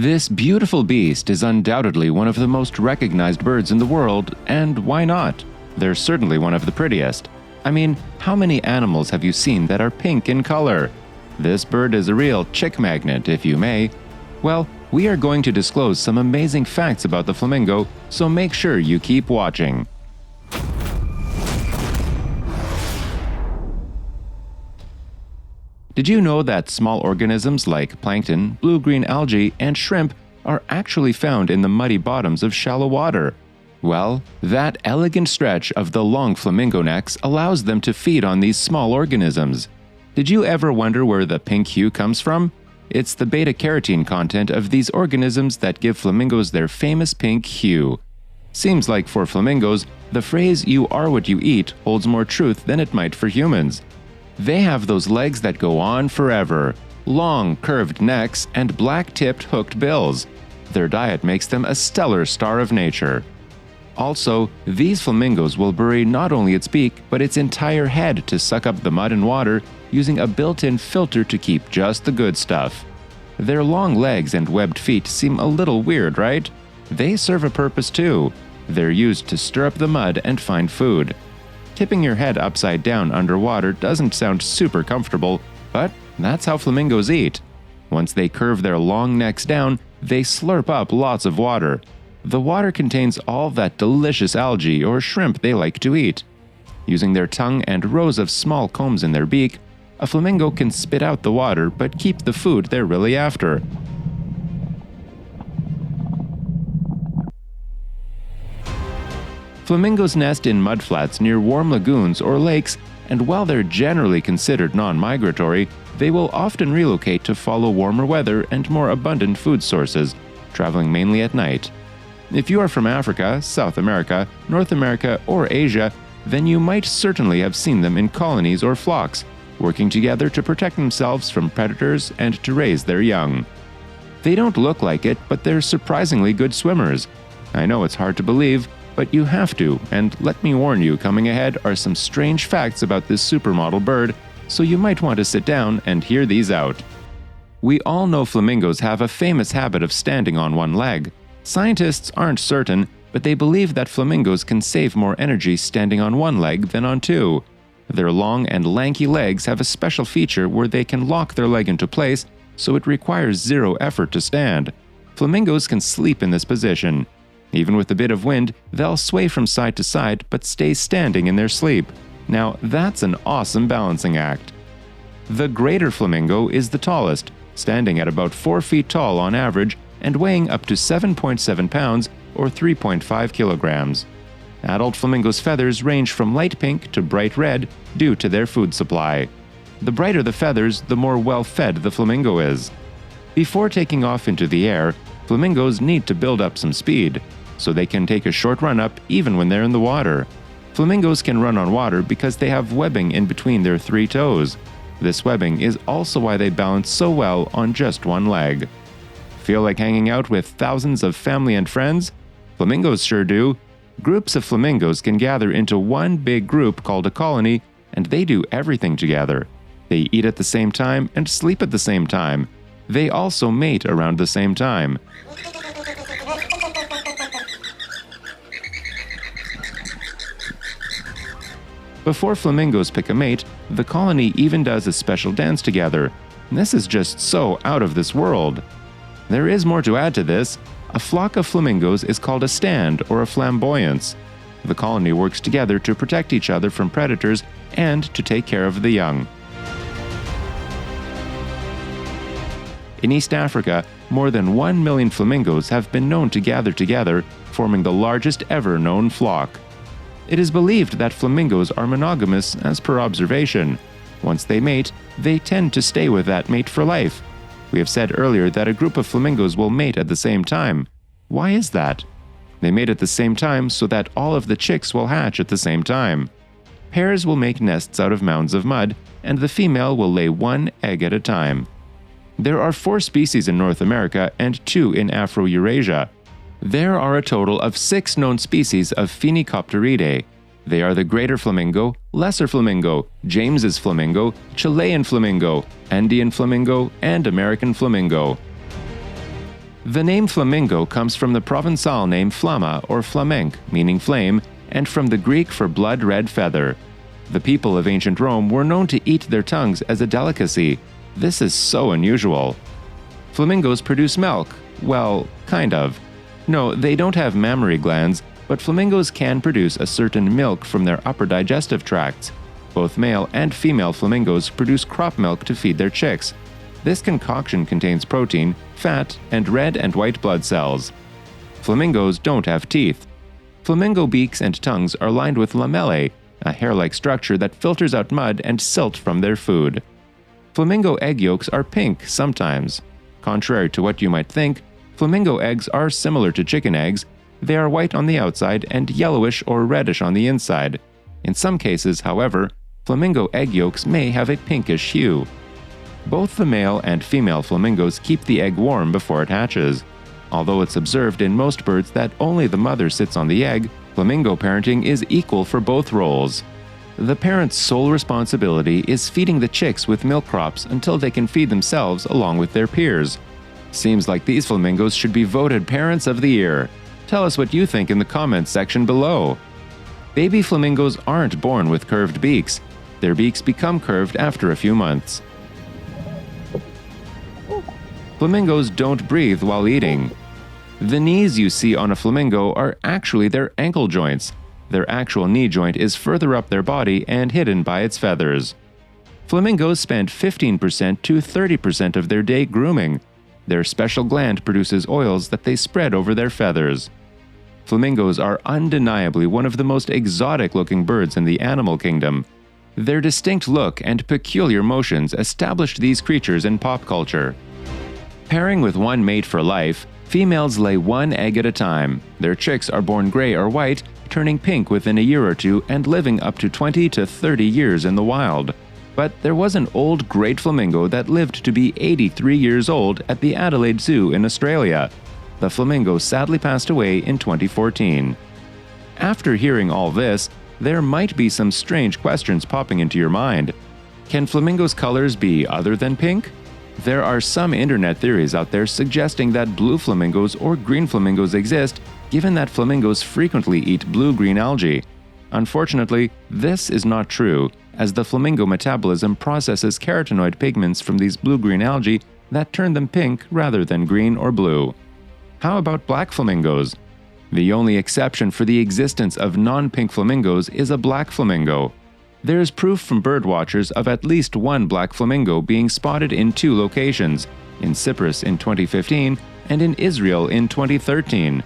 This beautiful beast is undoubtedly one of the most recognized birds in the world, and why not? They're certainly one of the prettiest. I mean, how many animals have you seen that are pink in color? This bird is a real chick magnet, if you may. Well, we are going to disclose some amazing facts about the flamingo, so make sure you keep watching. Did you know that small organisms like plankton, blue-green algae, and shrimp are actually found in the muddy bottoms of shallow water? Well, that elegant stretch of the long flamingo necks allows them to feed on these small organisms. Did you ever wonder where the pink hue comes from? It's the beta-carotene content of these organisms that give flamingos their famous pink hue. Seems like for flamingos, the phrase "you are what you eat" holds more truth than it might for humans. They have those legs that go on forever, long, curved necks, and black-tipped hooked bills. Their diet makes them a stellar star of nature. Also, these flamingos will bury not only its beak, but its entire head to suck up the mud and water using a built-in filter to keep just the good stuff. Their long legs and webbed feet seem a little weird, right? They serve a purpose too. They're used to stir up the mud and find food. Tipping your head upside down underwater doesn't sound super comfortable, but that's how flamingos eat. Once they curve their long necks down, they slurp up lots of water. The water contains all that delicious algae or shrimp they like to eat. Using their tongue and rows of small combs in their beak, a flamingo can spit out the water but keep the food they're really after. Flamingos nest in mudflats near warm lagoons or lakes, and while they're generally considered non-migratory, they will often relocate to follow warmer weather and more abundant food sources, traveling mainly at night. If you are from Africa, South America, North America, or Asia, then you might certainly have seen them in colonies or flocks, working together to protect themselves from predators and to raise their young. They don't look like it, but they're surprisingly good swimmers. I know it's hard to believe, but you have to, and let me warn you, coming ahead are some strange facts about this supermodel bird, so you might want to sit down and hear these out. We all know flamingos have a famous habit of standing on one leg. Scientists aren't certain, but they believe that flamingos can save more energy standing on one leg than on two. Their long and lanky legs have a special feature where they can lock their leg into place, so it requires zero effort to stand. Flamingos can sleep in this position. Even with a bit of wind, they'll sway from side to side but stay standing in their sleep. Now, that's an awesome balancing act. The greater flamingo is the tallest, standing at about 4 feet tall on average and weighing up to 7.7 pounds or 3.5 kilograms. Adult flamingos' feathers range from light pink to bright red due to their food supply. The brighter the feathers, the more well-fed the flamingo is. Before taking off into the air, flamingos need to build up some speed, so they can take a short run up even when they're in the water. Flamingos can run on water because they have webbing in between their 3 toes. This webbing is also why they balance so well on just one leg. Feel like hanging out with thousands of family and friends? Flamingos sure do. Groups of flamingos can gather into one big group called a colony, and they do everything together. They eat at the same time and sleep at the same time. They also mate around the same time. Before flamingos pick a mate, the colony even does a special dance together. This is just so out of this world. There is more to add to this. A flock of flamingos is called a stand or a flamboyance. The colony works together to protect each other from predators and to take care of the young. In East Africa, more than 1 million flamingos have been known to gather together, forming the largest ever known flock. It is believed that flamingos are monogamous as per observation. Once they mate, they tend to stay with that mate for life. We have said earlier that a group of flamingos will mate at the same time. Why is that? They mate at the same time so that all of the chicks will hatch at the same time. Pairs will make nests out of mounds of mud, and the female will lay 1 egg at a time. There are 4 species in North America and 2 in Afro-Eurasia. There are a total of 6 known species of Phenicopteridae. They are the greater flamingo, lesser flamingo, James's flamingo, Chilean flamingo, Andean flamingo, and American flamingo. The name flamingo comes from the Provençal name flamma or flamenc, meaning flame, and from the Greek for blood-red feather. The people of ancient Rome were known to eat their tongues as a delicacy. This is so unusual. Flamingos produce milk. Well, kind of. No, they don't have mammary glands, but flamingos can produce a certain milk from their upper digestive tracts. Both male and female flamingos produce crop milk to feed their chicks. This concoction contains protein, fat, and red and white blood cells. Flamingos don't have teeth. Flamingo beaks and tongues are lined with lamellae, a hair-like structure that filters out mud and silt from their food. Flamingo egg yolks are pink sometimes. Contrary to what you might think, flamingo eggs are similar to chicken eggs. They are white on the outside and yellowish or reddish on the inside. In some cases, however, flamingo egg yolks may have a pinkish hue. Both the male and female flamingos keep the egg warm before it hatches. Although it's observed in most birds that only the mother sits on the egg, flamingo parenting is equal for both roles. The parent's sole responsibility is feeding the chicks with milk crops until they can feed themselves along with their peers. Seems like these flamingos should be voted Parents of the Year. Tell us what you think in the comments section below. Baby flamingos aren't born with curved beaks. Their beaks become curved after a few months. Flamingos don't breathe while eating. The knees you see on a flamingo are actually their ankle joints. Their actual knee joint is further up their body and hidden by its feathers. Flamingos spend 15% to 30% of their day grooming. Their special gland produces oils that they spread over their feathers. Flamingos are undeniably one of the most exotic-looking birds in the animal kingdom. Their distinct look and peculiar motions established these creatures in pop culture. Pairing with one mate for life, females lay one egg at a time. Their chicks are born gray or white, turning pink within a year or two and living up to 20 to 30 years in the wild. But there was an old great flamingo that lived to be 83 years old at the Adelaide Zoo in Australia. The flamingo sadly passed away in 2014. After hearing all this, there might be some strange questions popping into your mind. Can flamingos' colors be other than pink? There are some internet theories out there suggesting that blue flamingos or green flamingos exist, given that flamingos frequently eat blue-green algae. Unfortunately, this is not true, as the flamingo metabolism processes carotenoid pigments from these blue-green algae that turn them pink rather than green or blue. How about black flamingos? The only exception for the existence of non-pink flamingos is a black flamingo. There is proof from birdwatchers of at least one black flamingo being spotted in 2 locations, in Cyprus in 2015 and in Israel in 2013.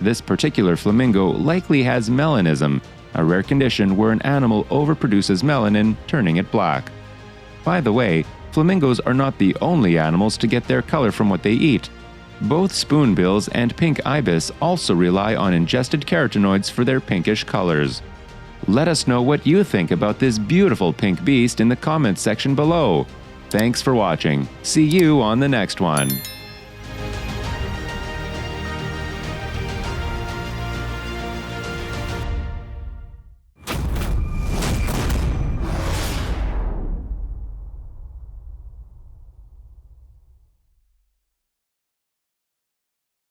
This particular flamingo likely has melanism, a rare condition where an animal overproduces melanin, turning it black. By the way, flamingos are not the only animals to get their color from what they eat. Both spoonbills and pink ibis also rely on ingested carotenoids for their pinkish colors. Let us know what you think about this beautiful pink beast in the comments section below. Thanks for watching. See you on the next one.